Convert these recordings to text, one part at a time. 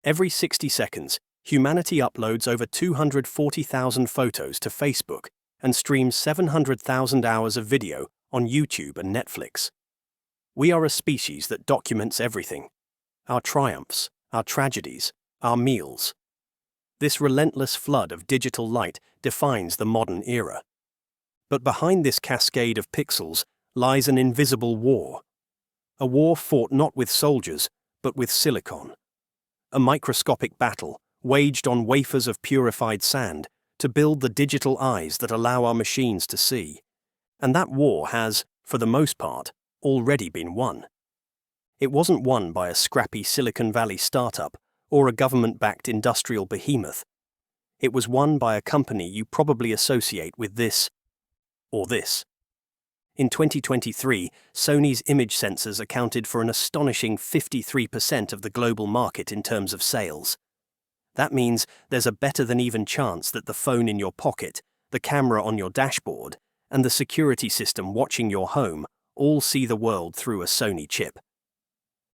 Every 60 seconds, humanity uploads over 240,000 photos to Facebook and streams 700,000 hours of video on YouTube and Netflix. We are a species that documents everything: our triumphs, our tragedies, our meals. This relentless flood of digital light defines the modern era. But behind this cascade of pixels lies an invisible war. A war fought not with soldiers, but with silicon. A microscopic battle waged on wafers of purified sand to build the digital eyes that allow our machines to see. And that war has, for the most part, already been won. It wasn't won by a scrappy Silicon Valley startup or a government-backed industrial behemoth. It was won by a company you probably associate with this or this. In 2023, Sony's image sensors accounted for an astonishing 53% of the global market in terms of sales. That means there's a better-than-even chance that the phone in your pocket, the camera on your dashboard, and the security system watching your home all see the world through a Sony chip.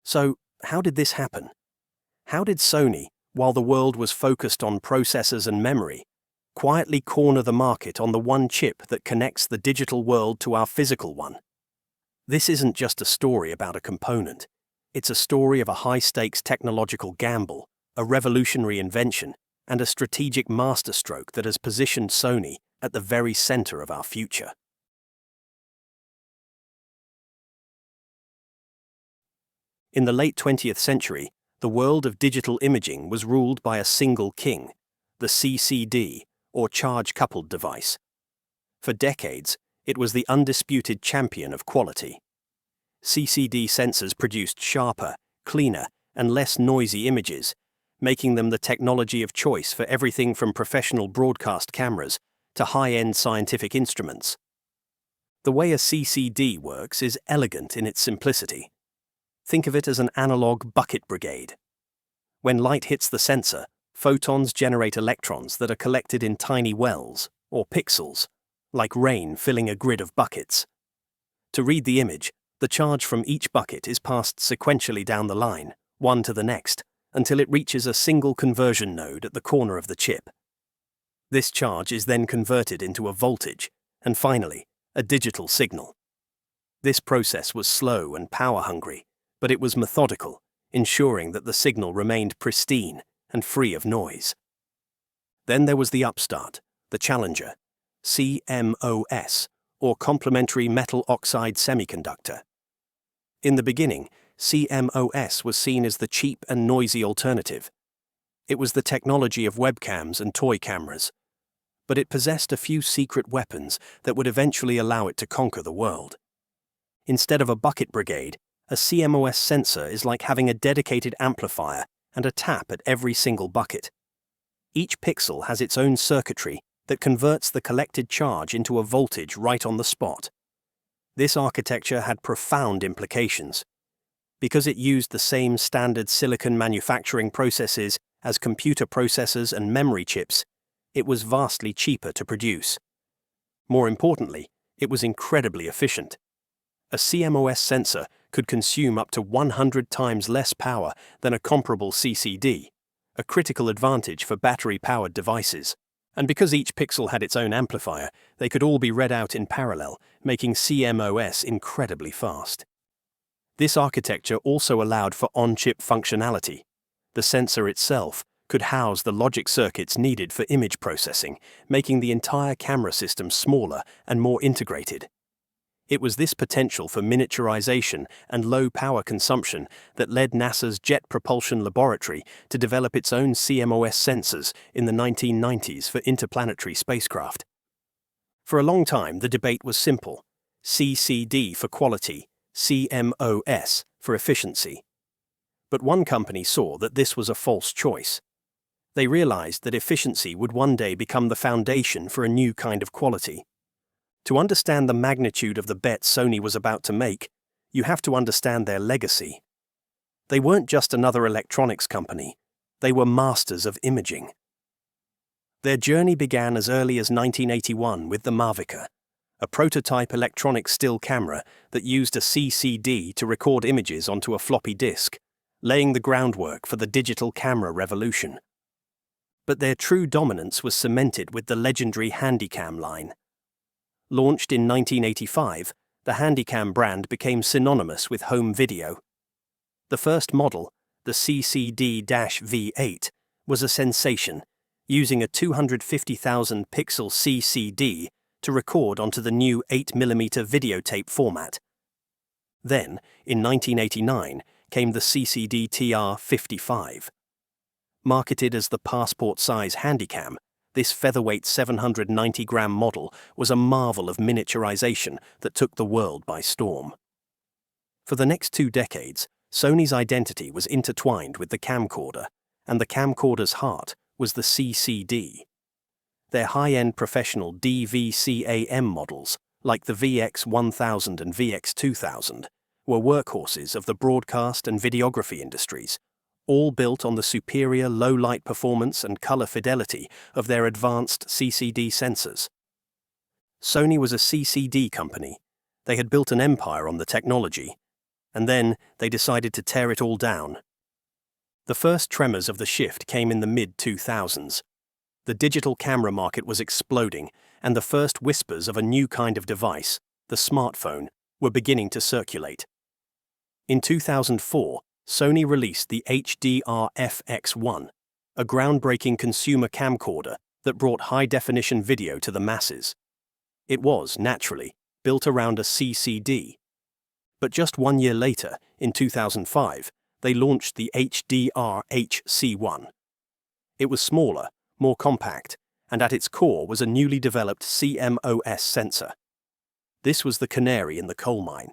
So, how did this happen? How did Sony, while the world was focused on processors and memory, quietly corner the market on the one chip that connects the digital world to our physical one? This isn't just a story about a component. It's a story of a high-stakes technological gamble, a revolutionary invention, and a strategic masterstroke that has positioned Sony at the very center of our future. In the late 20th century, the world of digital imaging was ruled by a single king, the CCD, or charge-coupled device. For decades, it was the undisputed champion of quality. CCD sensors produced sharper, cleaner, and less noisy images, making them the technology of choice for everything from professional broadcast cameras to high-end scientific instruments. The way a CCD works is elegant in its simplicity. Think of it as an analog bucket brigade. When light hits the sensor, photons generate electrons that are collected in tiny wells, or pixels, like rain filling a grid of buckets. To read the image, the charge from each bucket is passed sequentially down the line, one to the next, until it reaches a single conversion node at the corner of the chip. This charge is then converted into a voltage, and finally, a digital signal. This process was slow and power-hungry, but it was methodical, ensuring that the signal remained pristine and free of noise. Then there was the upstart, the challenger, CMOS, or complementary metal oxide semiconductor. In the beginning, CMOS was seen as the cheap and noisy alternative. It was the technology of webcams and toy cameras, but it possessed a few secret weapons that would eventually allow it to conquer the world. Instead of a bucket brigade, a CMOS sensor is like having a dedicated amplifier and a tap at every single bucket. Each pixel has its own circuitry that converts the collected charge into a voltage right on the spot. This architecture had profound implications. Because it used the same standard silicon manufacturing processes as computer processors and memory chips, it was vastly cheaper to produce. More importantly, it was incredibly efficient. A CMOS sensor could consume up to 100 times less power than a comparable CCD, a critical advantage for battery-powered devices. And because each pixel had its own amplifier, they could all be read out in parallel, making CMOS incredibly fast. This architecture also allowed for on-chip functionality. The sensor itself could house the logic circuits needed for image processing, making the entire camera system smaller and more integrated. It was this potential for miniaturization and low power consumption that led NASA's Jet Propulsion Laboratory to develop its own CMOS sensors in the 1990s for interplanetary spacecraft. For a long time, the debate was simple: CCD for quality, CMOS for efficiency. But one company saw that this was a false choice. They realized that efficiency would one day become the foundation for a new kind of quality. To understand the magnitude of the bet Sony was about to make, you have to understand their legacy. They weren't just another electronics company, they were masters of imaging. Their journey began as early as 1981 with the Mavica, a prototype electronic still camera that used a CCD to record images onto a floppy disk, laying the groundwork for the digital camera revolution. But their true dominance was cemented with the legendary Handycam line. Launched in 1985, the Handycam brand became synonymous with home video. The first model, the CCD-V8, was a sensation, using a 250,000 pixel CCD to record onto the new 8mm videotape format. Then, in 1989, came the CCD-TR55. Marketed as the passport-size Handycam, this featherweight 790-gram model was a marvel of miniaturization that took the world by storm. For the next 2 decades, Sony's identity was intertwined with the camcorder, and the camcorder's heart was the CCD. Their high-end professional DVCAM models, like the VX1000 and VX2000, were workhorses of the broadcast and videography industries, all built on the superior low-light performance and color fidelity of their advanced CCD sensors. Sony was a CCD company. They had built an empire on the technology, and then they decided to tear it all down. The first tremors of the shift came in the mid-2000s. The digital camera market was exploding, and the first whispers of a new kind of device, the smartphone, were beginning to circulate. In 2004, Sony released the HDR-FX1, a groundbreaking consumer camcorder that brought high-definition video to the masses. It was, naturally, built around a CCD. But just 1 year later, in 2005, they launched the HDR-HC1. It was smaller, more compact, and at its core was a newly developed CMOS sensor. This was the canary in the coal mine.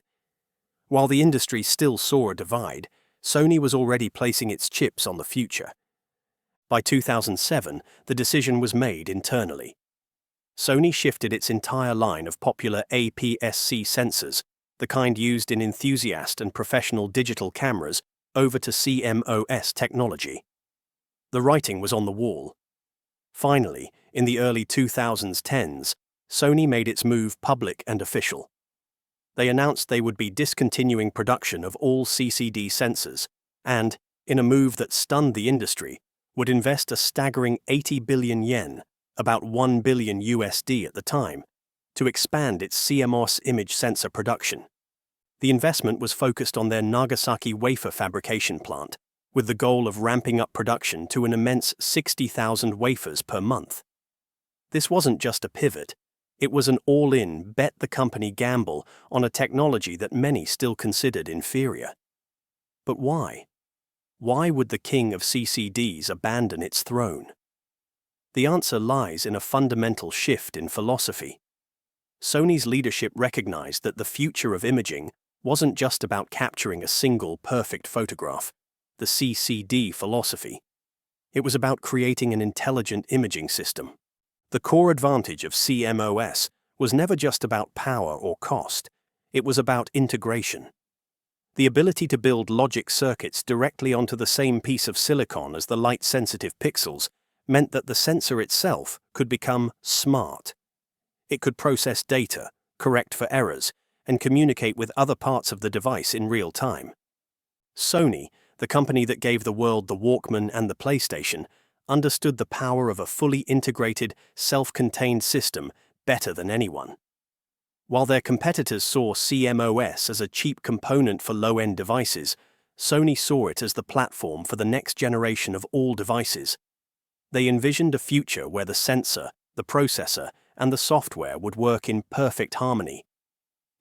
While the industry still saw a divide, Sony was already placing its chips on the future. By 2007, the decision was made internally. Sony shifted its entire line of popular APS-C sensors, the kind used in enthusiast and professional digital cameras, over to CMOS technology. The writing was on the wall. Finally, in the early 2010s, Sony made its move public and official. They announced they would be discontinuing production of all CCD sensors and, in a move that stunned the industry, would invest a staggering 80 billion yen, about $1 billion USD at the time, to expand its CMOS image sensor production. The investment was focused on their Nagasaki wafer fabrication plant, with the goal of ramping up production to an immense 60,000 wafers per month. This wasn't just a pivot. It was an all-in, bet-the-company gamble on a technology that many still considered inferior. But why? Why would the king of CCDs abandon its throne? The answer lies in a fundamental shift in philosophy. Sony's leadership recognized that the future of imaging wasn't just about capturing a single perfect photograph, the CCD philosophy. It was about creating an intelligent imaging system. The core advantage of CMOS was never just about power or cost, it was about integration. The ability to build logic circuits directly onto the same piece of silicon as the light-sensitive pixels meant that the sensor itself could become smart. It could process data, correct for errors, and communicate with other parts of the device in real time. Sony, the company that gave the world the Walkman and the PlayStation, understood the power of a fully integrated, self-contained system better than anyone. While their competitors saw CMOS as a cheap component for low-end devices, Sony saw it as the platform for the next generation of all devices. They envisioned a future where the sensor, the processor, and the software would work in perfect harmony.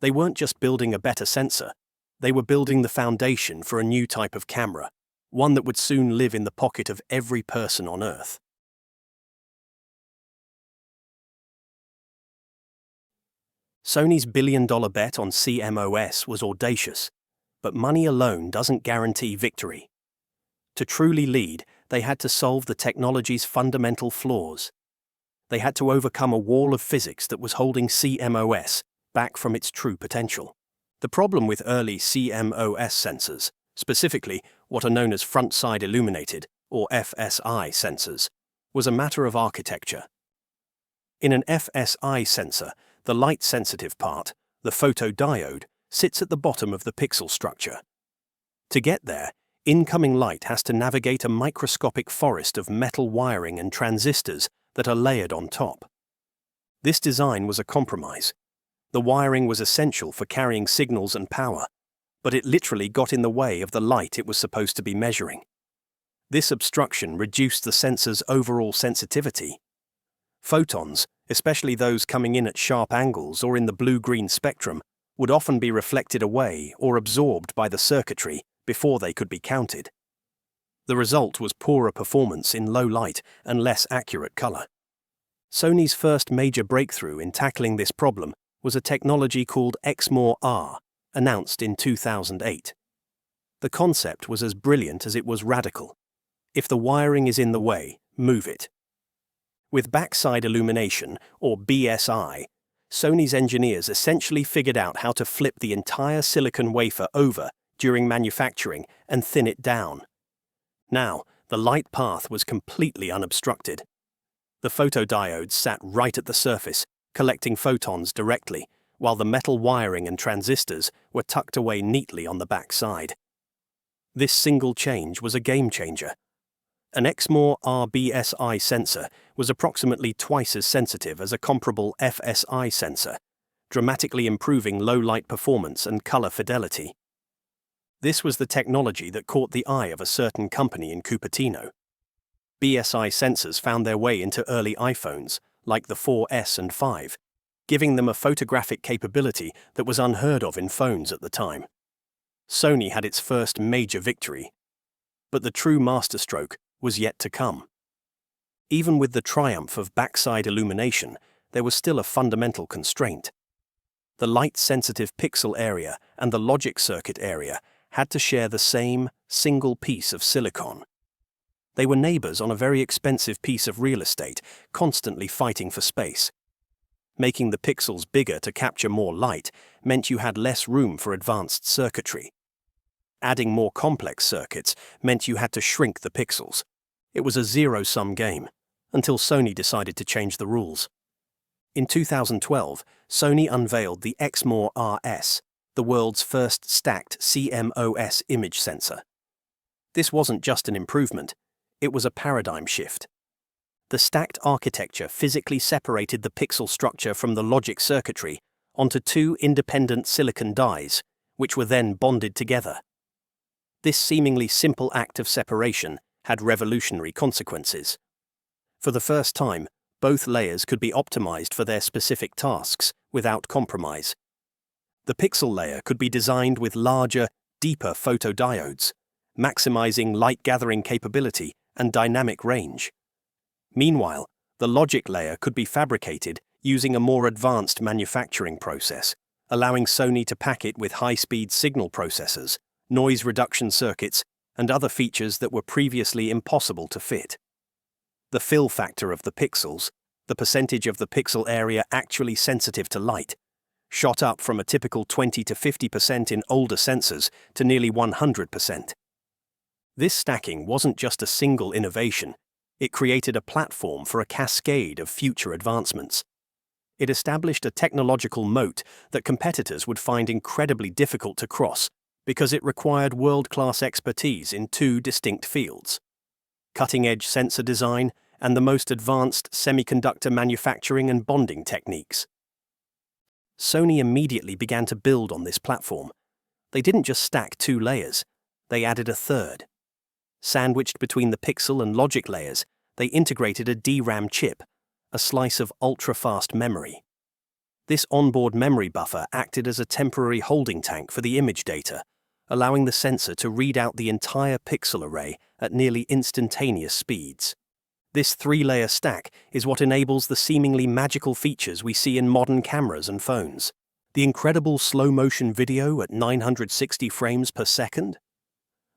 They weren't just building a better sensor, they were building the foundation for a new type of camera, one that would soon live in the pocket of every person on Earth. Sony's billion-dollar bet on CMOS was audacious, but money alone doesn't guarantee victory. To truly lead, they had to solve the technology's fundamental flaws. They had to overcome a wall of physics that was holding CMOS back from its true potential. The problem with early CMOS sensors, specifically what are known as front-side illuminated, or FSI sensors, was a matter of architecture. In an FSI sensor, the light-sensitive part, the photodiode, sits at the bottom of the pixel structure. To get there, Incoming light has to navigate a microscopic forest of metal wiring and transistors that are layered on top. This design was a compromise. The wiring was essential for carrying signals and power, but it literally got in the way of the light it was supposed to be measuring. This obstruction reduced the sensor's overall sensitivity. Photons, especially those coming in at sharp angles or in the blue-green spectrum, would often be reflected away or absorbed by the circuitry before they could be counted. The result was poorer performance in low light and less accurate color. Sony's first major breakthrough in tackling this problem was a technology called XMOR-R, announced in 2008. The concept was as brilliant as it was radical. If the wiring is in the way, move it. With backside illumination, or BSI, Sony's engineers essentially figured out how to flip the entire silicon wafer over during manufacturing and thin it down. Now, the light path was completely unobstructed. The photodiodes sat right at the surface, collecting photons directly, while the metal wiring and transistors were tucked away neatly on the back side. This single change was a game changer. An XMOR-R BSI sensor was approximately twice as sensitive as a comparable FSI sensor, dramatically improving low-light performance and color fidelity. This was the technology that caught the eye of a certain company in Cupertino. BSI sensors found their way into early iPhones, like the 4S and 5, giving them a photographic capability that was unheard of in phones at the time. Sony had its first major victory, but the true masterstroke was yet to come. Even with the triumph of backside illumination, there was still a fundamental constraint. The light-sensitive pixel area and the logic circuit area had to share the same single piece of silicon. They were neighbors on a very expensive piece of real estate, constantly fighting for space. Making the pixels bigger to capture more light meant you had less room for advanced circuitry. Adding more complex circuits meant you had to shrink the pixels. It was a zero-sum game, until Sony decided to change the rules. In 2012, Sony unveiled the XMOR-RS, the world's first stacked CMOS image sensor. This wasn't just an improvement, it was a paradigm shift. The stacked architecture physically separated the pixel structure from the logic circuitry onto two independent silicon dies, which were then bonded together. This seemingly simple act of separation had revolutionary consequences. For the first time, both layers could be optimized for their specific tasks without compromise. The pixel layer could be designed with larger, deeper photodiodes, maximizing light-gathering capability and dynamic range. Meanwhile, the logic layer could be fabricated using a more advanced manufacturing process, allowing Sony to pack it with high-speed signal processors, noise reduction circuits, and other features that were previously impossible to fit. The fill factor of the pixels, the percentage of the pixel area actually sensitive to light, shot up from a typical 20 to 50% in older sensors to nearly 100%. This stacking wasn't just a single innovation, it created a platform for a cascade of future advancements. It established a technological moat that competitors would find incredibly difficult to cross because it required world-class expertise in two distinct fields: cutting-edge sensor design and the most advanced semiconductor manufacturing and bonding techniques. Sony immediately began to build on this platform. They didn't just stack two layers, they added a third. Sandwiched between the pixel and logic layers, they integrated a DRAM chip, a slice of ultra-fast memory. This onboard memory buffer acted as a temporary holding tank for the image data, allowing the sensor to read out the entire pixel array at nearly instantaneous speeds. This three-layer stack is what enables the seemingly magical features we see in modern cameras and phones. The incredible slow-motion video at 960 frames per second?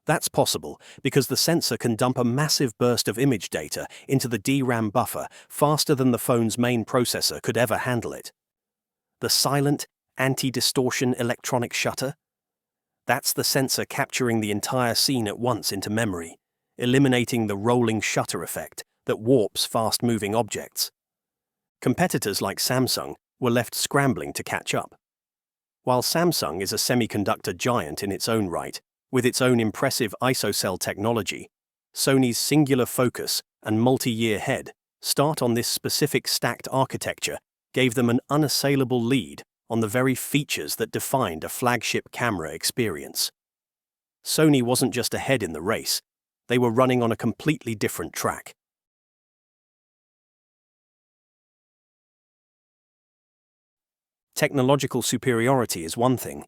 That's possible because the sensor can dump a massive burst of image data into the DRAM buffer faster than the phone's main processor could ever handle it. The silent, anti-distortion electronic shutter? That's the sensor capturing the entire scene at once into memory, eliminating the rolling shutter effect that warps fast-moving objects. Competitors like Samsung were left scrambling to catch up. While Samsung is a semiconductor giant in its own right, With its own impressive ISOCell technology, Sony's singular focus and multi-year head start on this specific stacked architecture gave them an unassailable lead on the very features that defined a flagship camera experience. Sony wasn't just ahead in the race, they were running on a completely different track. Technological superiority is one thing.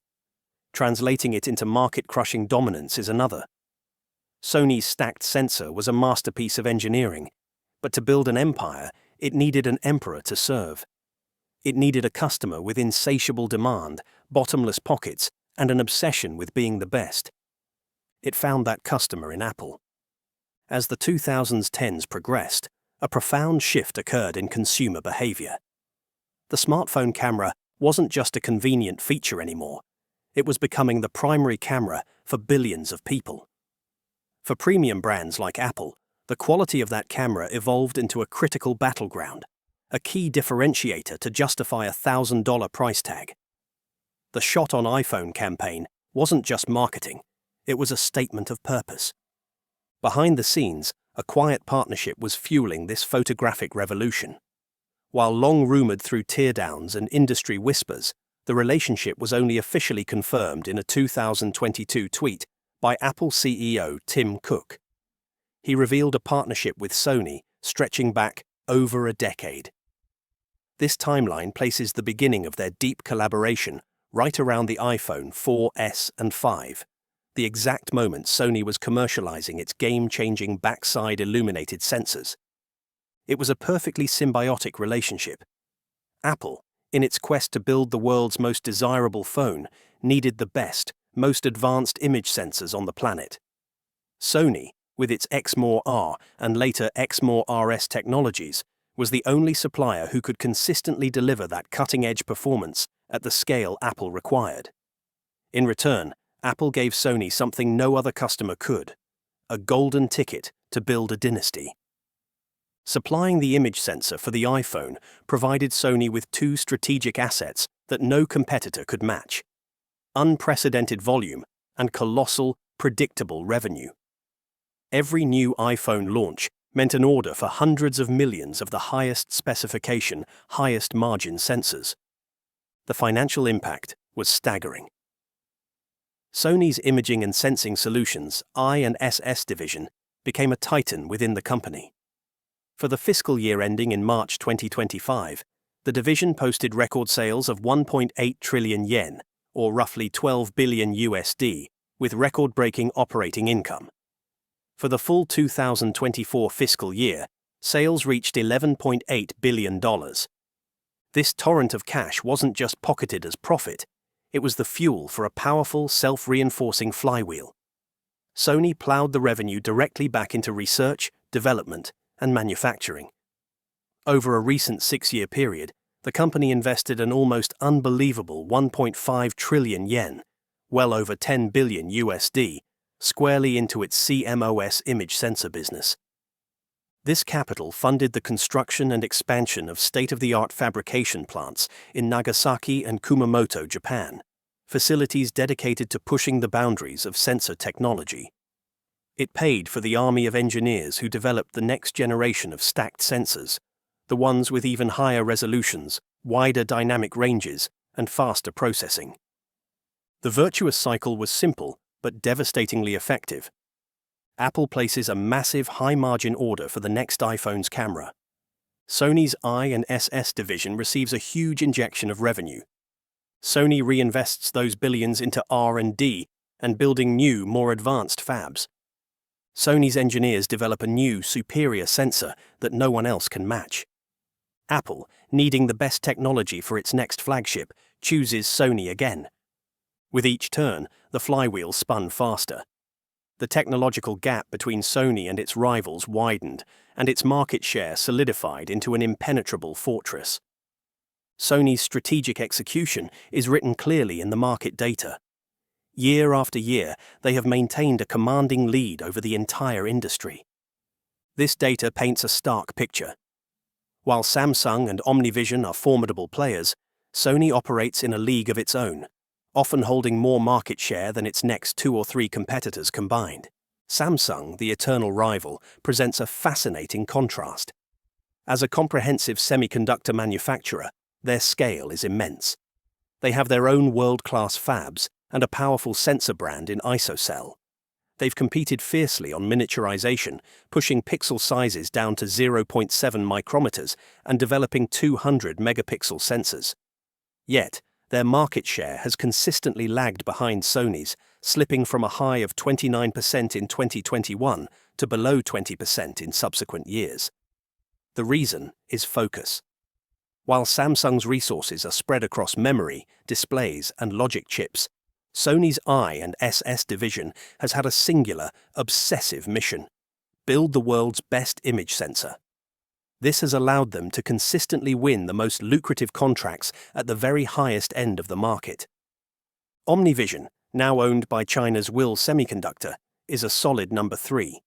Translating it into market-crushing dominance is another. Sony's stacked sensor was a masterpiece of engineering, but to build an empire, it needed an emperor to serve. It needed a customer with insatiable demand, bottomless pockets, and an obsession with being the best. It found that customer in Apple. As the 2010s progressed, a profound shift occurred in consumer behavior. The smartphone camera wasn't just a convenient feature anymore. It was becoming the primary camera for billions of people. For premium brands like Apple, the quality of that camera evolved into a critical battleground, a key differentiator to justify a $1,000 price tag. The Shot on iPhone campaign wasn't just marketing, it was a statement of purpose. Behind the scenes, a quiet partnership was fueling this photographic revolution. While long rumored through teardowns and industry whispers, the relationship was only officially confirmed in a 2022 tweet by Apple CEO Tim Cook. He revealed a partnership with Sony stretching back over a decade. This timeline places the beginning of their deep collaboration right around the iPhone 4S and 5, the exact moment Sony was commercializing its game-changing backside illuminated sensors. It was a perfectly symbiotic relationship. Apple, in its quest to build the world's most desirable phone, needed the best, most advanced image sensors on the planet. Sony, with its XMOR-R and later XMOR-RS technologies, was the only supplier who could consistently deliver that cutting-edge performance at the scale Apple required. In return, Apple gave Sony something no other customer could: a golden ticket to build a dynasty. Supplying the image sensor for the iPhone provided Sony with two strategic assets that no competitor could match: unprecedented volume and colossal, predictable revenue. Every new iPhone launch meant an order for hundreds of millions of the highest specification, highest margin sensors. The financial impact was staggering. Sony's Imaging and Sensing Solutions I&SS division became a titan within the company. For the fiscal year ending in March 2025, the division posted record sales of 1.8 trillion yen, or roughly $12 billion USD, with record-breaking operating income. For the full 2024 fiscal year, sales reached $11.8 billion. This torrent of cash wasn't just pocketed as profit, it was the fuel for a powerful, self-reinforcing flywheel. Sony plowed the revenue directly back into research, development, and manufacturing. Over a recent 6-year period, the company invested an almost unbelievable 1.5 trillion yen, well over $10 billion USD, squarely into its CMOS Image Sensor business. This capital funded the construction and expansion of state-of-the-art fabrication plants in Nagasaki and Kumamoto, Japan, facilities dedicated to pushing the boundaries of sensor technology. It paid for the army of engineers who developed the next generation of stacked sensors, the ones with even higher resolutions, wider dynamic ranges, and faster processing. The virtuous cycle was simple but devastatingly effective. Apple places a massive high-margin order for the next iPhone's camera. Sony's I&SS division receives a huge injection of revenue. Sony reinvests those billions into R&D and building new, more advanced fabs. Sony's engineers develop a new, superior sensor that no one else can match. Apple, needing the best technology for its next flagship, chooses Sony again. With each turn, the flywheel spun faster. The technological gap between Sony and its rivals widened, and its market share solidified into an impenetrable fortress. Sony's strategic execution is written clearly in the market data. Year after year, they have maintained a commanding lead over the entire industry. This data paints a stark picture. While Samsung and OmniVision are formidable players, Sony operates in a league of its own, often holding more market share than its next 2 or 3 competitors combined. Samsung, the eternal rival, presents a fascinating contrast. As a comprehensive semiconductor manufacturer, their scale is immense. They have their own world-class fabs and a powerful sensor brand in ISOCELL. They've competed fiercely on miniaturization, pushing pixel sizes down to 0.7 micrometers and developing 200 megapixel sensors. Yet, their market share has consistently lagged behind Sony's, slipping from a high of 29% in 2021 to below 20% in subsequent years. The reason is focus. While Samsung's resources are spread across memory, displays, and logic chips, Sony's I and SS division has had a singular, obsessive mission: build the world's best image sensor. This has allowed them to consistently win the most lucrative contracts at the very highest end of the market. OmniVision, now owned by China's Will Semiconductor, is a solid number 3.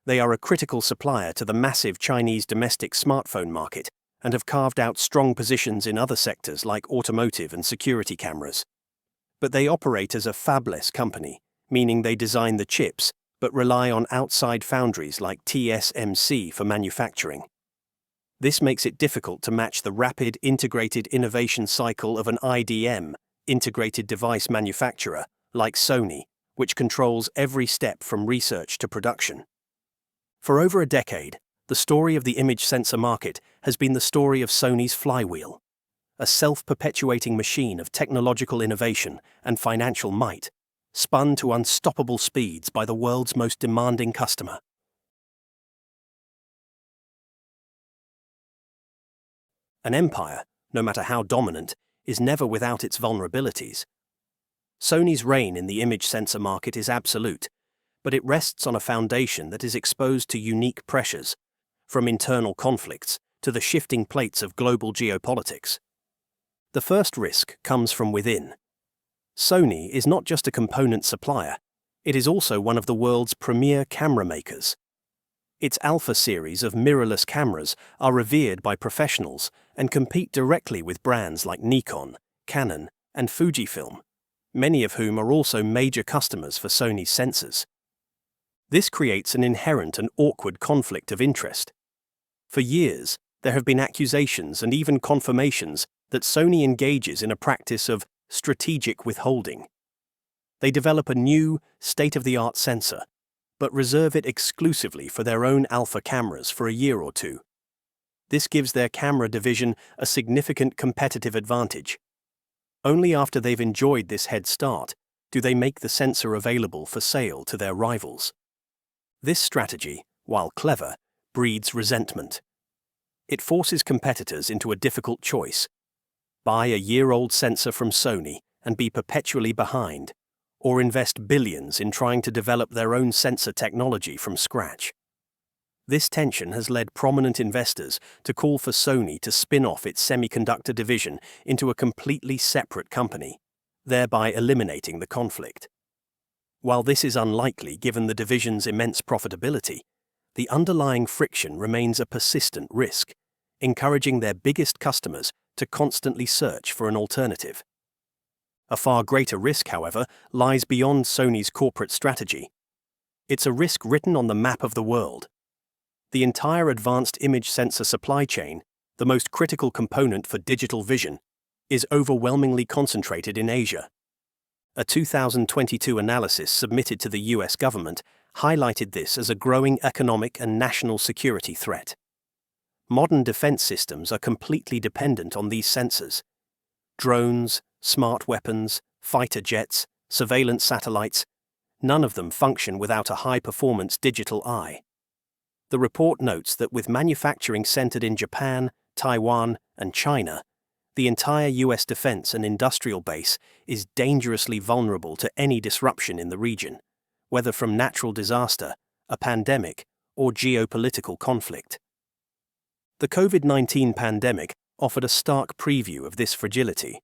They are a critical supplier to the massive Chinese domestic smartphone market and have carved out strong positions in other sectors like automotive and security cameras. But they operate as a fabless company, meaning they design the chips but rely on outside foundries like TSMC for manufacturing. This makes it difficult to match the rapid integrated innovation cycle of an IDM, integrated device manufacturer, like Sony, which controls every step from research to production. For over a decade, the story of the image sensor market has been the story of Sony's flywheel, a self-perpetuating machine of technological innovation and financial might, spun to unstoppable speeds by the world's most demanding customer. An empire, no matter how dominant, is never without its vulnerabilities. Sony's reign in the image sensor market is absolute, but it rests on a foundation that is exposed to unique pressures, from internal conflicts to the shifting plates of global geopolitics. The first risk comes from within. Sony is not just a component supplier, it is also one of the world's premier camera makers. Its Alpha series of mirrorless cameras are revered by professionals and compete directly with brands like Nikon, Canon, and Fujifilm, many of whom are also major customers for Sony's sensors. This creates an inherent and awkward conflict of interest. For years, there have been accusations and even confirmations that Sony engages in a practice of strategic withholding. They develop a new, state-of-the-art sensor, but reserve it exclusively for their own Alpha cameras for a year or two. This gives their camera division a significant competitive advantage. Only after they've enjoyed this head start do they make the sensor available for sale to their rivals. This strategy, while clever, breeds resentment. It forces competitors into a difficult choice: buy a year-old sensor from Sony and be perpetually behind, or invest billions in trying to develop their own sensor technology from scratch. This tension has led prominent investors to call for Sony to spin off its semiconductor division into a completely separate company, thereby eliminating the conflict. While this is unlikely given the division's immense profitability, the underlying friction remains a persistent risk, encouraging their biggest customers to constantly search for an alternative. A far greater risk, however, lies beyond Sony's corporate strategy. It's a risk written on the map of the world. The entire advanced image sensor supply chain, the most critical component for digital vision, is overwhelmingly concentrated in Asia. A 2022 analysis submitted to the US government highlighted this as a growing economic and national security threat. Modern defense systems are completely dependent on these sensors. Drones, smart weapons, fighter jets, surveillance satellites, none of them function without a high-performance digital eye. The report notes that with manufacturing centered in Japan, Taiwan, and China, the entire US defense and industrial base is dangerously vulnerable to any disruption in the region, whether from natural disaster, a pandemic, or geopolitical conflict. The COVID-19 pandemic offered a stark preview of this fragility.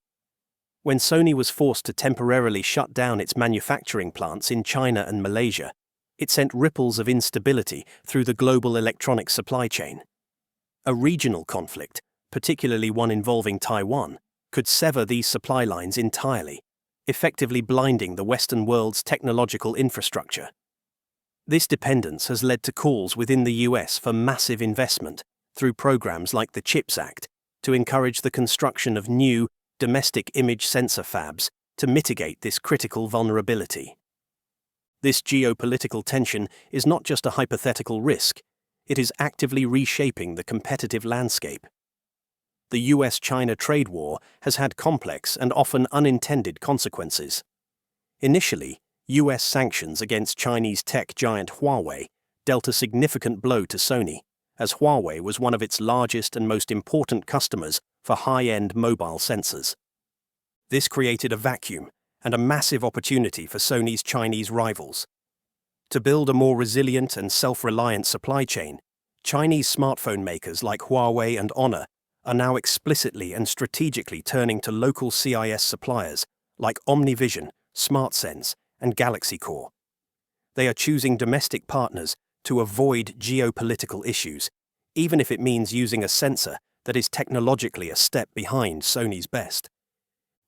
When Sony was forced to temporarily shut down its manufacturing plants in China and Malaysia, it sent ripples of instability through the global electronics supply chain. A regional conflict, particularly one involving Taiwan, could sever these supply lines entirely, effectively blinding the Western world's technological infrastructure. This dependence has led to calls within the US for massive investment through programs like the CHIPS Act to encourage the construction of new, domestic image sensor fabs to mitigate this critical vulnerability. This geopolitical tension is not just a hypothetical risk, it is actively reshaping the competitive landscape. The US-China trade war has had complex and often unintended consequences. Initially, US sanctions against Chinese tech giant Huawei dealt a significant blow to Sony, as Huawei was one of its largest and most important customers for high-end mobile sensors. This created a vacuum and a massive opportunity for Sony's Chinese rivals. To build a more resilient and self-reliant supply chain, Chinese smartphone makers like Huawei and Honor are now explicitly and strategically turning to local CIS suppliers like OmniVision, SmartSense, and Galaxy Core. They are choosing domestic partners to avoid geopolitical issues, even if it means using a sensor that is technologically a step behind Sony's best.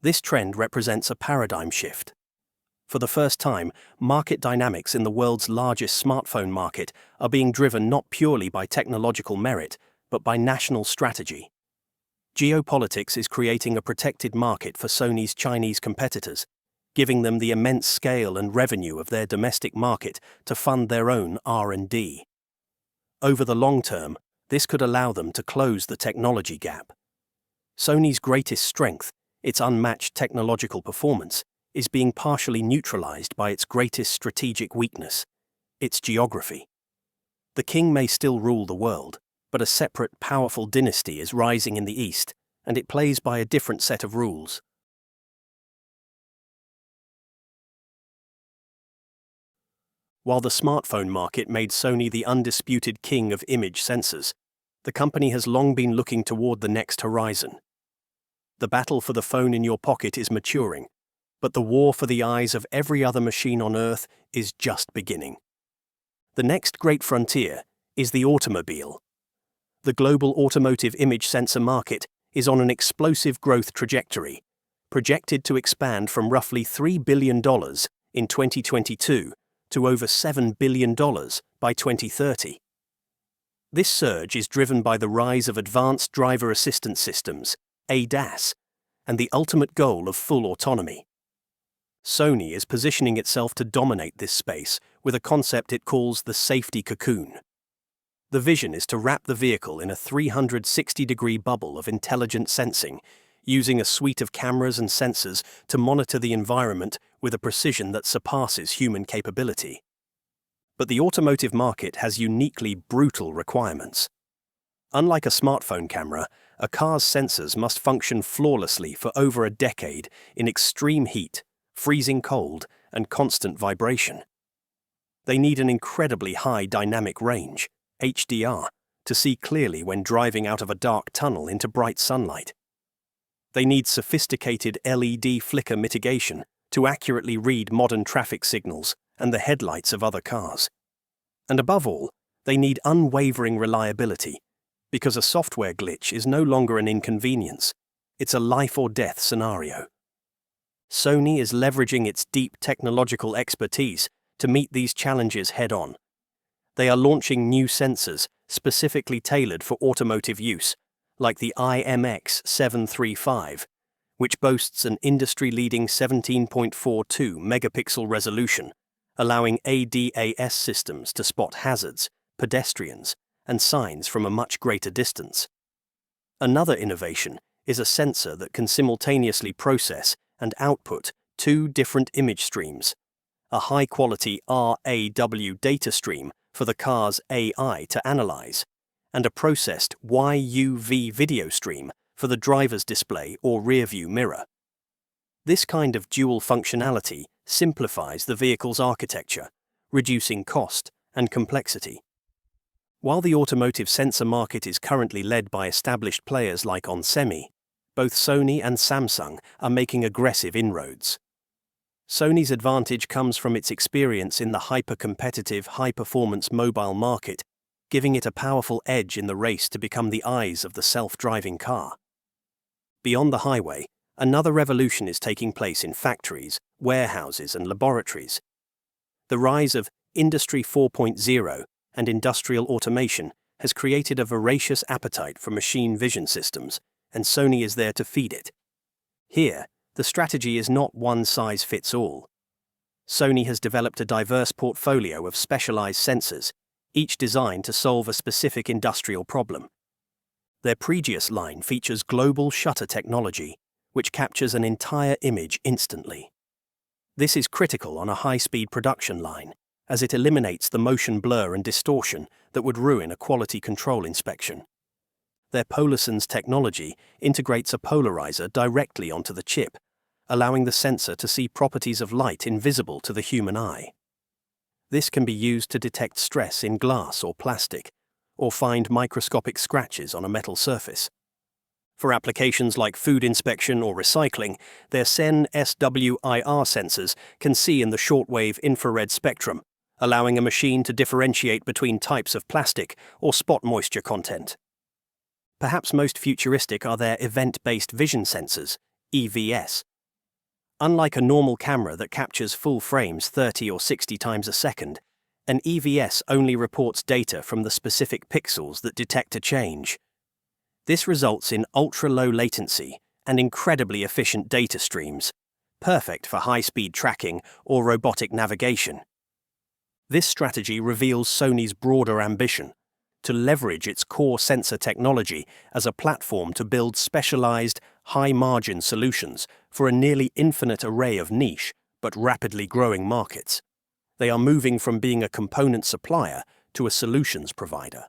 This trend represents a paradigm shift. For the first time, market dynamics in the world's largest smartphone market are being driven not purely by technological merit, but by national strategy. Geopolitics is creating a protected market for Sony's Chinese competitors, giving them the immense scale and revenue of their domestic market to fund their own R&D. Over the long term, this could allow them to close the technology gap. Sony's greatest strength, its unmatched technological performance, is being partially neutralized by its greatest strategic weakness, its geography. The king may still rule the world, but a separate, powerful dynasty is rising in the east, and it plays by a different set of rules. While the smartphone market made Sony the undisputed king of image sensors, the company has long been looking toward the next horizon. The battle for the phone in your pocket is maturing, but the war for the eyes of every other machine on Earth is just beginning. The next great frontier is the automobile. The global automotive image sensor market is on an explosive growth trajectory, projected to expand from roughly $3 billion in 2022 to over $7 billion by 2030. This surge is driven by the rise of advanced driver assistance systems, ADAS, and the ultimate goal of full autonomy. Sony is positioning itself to dominate this space with a concept it calls the safety cocoon. The vision is to wrap the vehicle in a 360-degree bubble of intelligent sensing, using a suite of cameras and sensors to monitor the environment with a precision that surpasses human capability. But the automotive market has uniquely brutal requirements. Unlike a smartphone camera, a car's sensors must function flawlessly for over a decade in extreme heat, freezing cold, and constant vibration. They need an incredibly high dynamic range, HDR, to see clearly when driving out of a dark tunnel into bright sunlight. They need sophisticated LED flicker mitigation to accurately read modern traffic signals and the headlights of other cars. And above all, they need unwavering reliability, because a software glitch is no longer an inconvenience, it's a life-or-death scenario. Sony is leveraging its deep technological expertise to meet these challenges head-on. They are launching new sensors specifically tailored for automotive use, like the IMX735, which boasts an industry-leading 17.42 megapixel resolution, allowing ADAS systems to spot hazards, pedestrians, and signs from a much greater distance. Another innovation is a sensor that can simultaneously process and output two different image streams, a high-quality RAW data stream for the car's AI to analyze, and a processed YUV video stream for the driver's display or rearview mirror. This kind of dual functionality simplifies the vehicle's architecture, reducing cost and complexity. While the automotive sensor market is currently led by established players like onsemi, both Sony and Samsung are making aggressive inroads. Sony's advantage comes from its experience in the hyper-competitive, high-performance mobile market, giving it a powerful edge in the race to become the eyes of the self-driving car. Beyond the highway, another revolution is taking place in factories, warehouses, and laboratories. The rise of Industry 4.0 and industrial automation has created a voracious appetite for machine vision systems, and Sony is there to feed it. Here, the strategy is not one size fits all. Sony has developed a diverse portfolio of specialized sensors, each designed to solve a specific industrial problem. Their previous line features global shutter technology, which captures an entire image instantly. This is critical on a high-speed production line, as it eliminates the motion blur and distortion that would ruin a quality control inspection. Their PolarSense technology integrates a polarizer directly onto the chip, allowing the sensor to see properties of light invisible to the human eye. This can be used to detect stress in glass or plastic, or find microscopic scratches on a metal surface. For applications like food inspection or recycling, their SEN SWIR sensors can see in the shortwave infrared spectrum, allowing a machine to differentiate between types of plastic or spot moisture content. Perhaps most futuristic are their event-based vision sensors, EVS. Unlike a normal camera that captures full frames 30 or 60 times a second, an EVS only reports data from the specific pixels that detect a change. This results in ultra-low latency and incredibly efficient data streams, perfect for high-speed tracking or robotic navigation. This strategy reveals Sony's broader ambition to leverage its core sensor technology as a platform to build specialized, high-margin solutions for a nearly infinite array of niche but rapidly growing markets. They are moving from being a component supplier to a solutions provider.